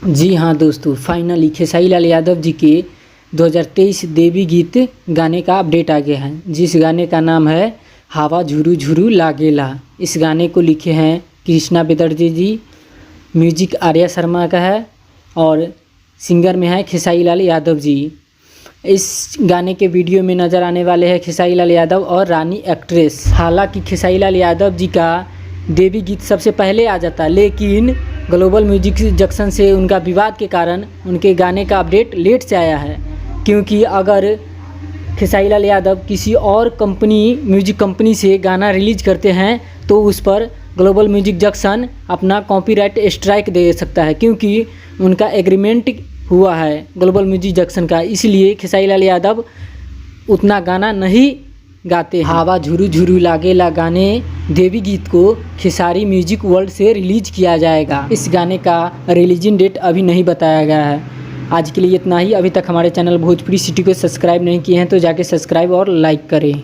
जी हाँ दोस्तों, फाइनली खेसारी लाल यादव जी के 2023 देवी गीत गाने का अपडेट आ गया है, जिस गाने का नाम है हवा झुरू झुरू लागेला। इस गाने को लिखे हैं कृष्णा बेदर्जी जी, म्यूजिक आर्या शर्मा का है और सिंगर में है खेसारी लाल यादव जी। इस गाने के वीडियो में नज़र आने वाले हैं खेसारी लाल यादव और रानी एक्ट्रेस। हालांकि खेसारी लाल यादव जी का देवी गीत सबसे पहले आ जाता, लेकिन ग्लोबल म्यूजिक जंक्शन से उनका विवाद के कारण उनके गाने का अपडेट लेट से आया है। क्योंकि अगर खेसारी लाल यादव किसी और म्यूजिक कंपनी से गाना रिलीज करते हैं तो उस पर ग्लोबल म्यूजिक जंक्शन अपना कॉपीराइट स्ट्राइक दे सकता है, क्योंकि उनका एग्रीमेंट हुआ है ग्लोबल म्यूजिक जंक्शन का। इसलिए खेसारी लाल यादव उतना गाना नहीं गाते हैं। हवा झुरू झुरू लागेला गाने देवी गीत को खेसारी म्यूजिक वर्ल्ड से रिलीज किया जाएगा। इस गाने का रिलीजिंग डेट अभी नहीं बताया गया है। आज के लिए इतना ही। अभी तक हमारे चैनल भोजपुरी सिटी को सब्सक्राइब नहीं किए हैं तो जाके सब्सक्राइब और लाइक करें।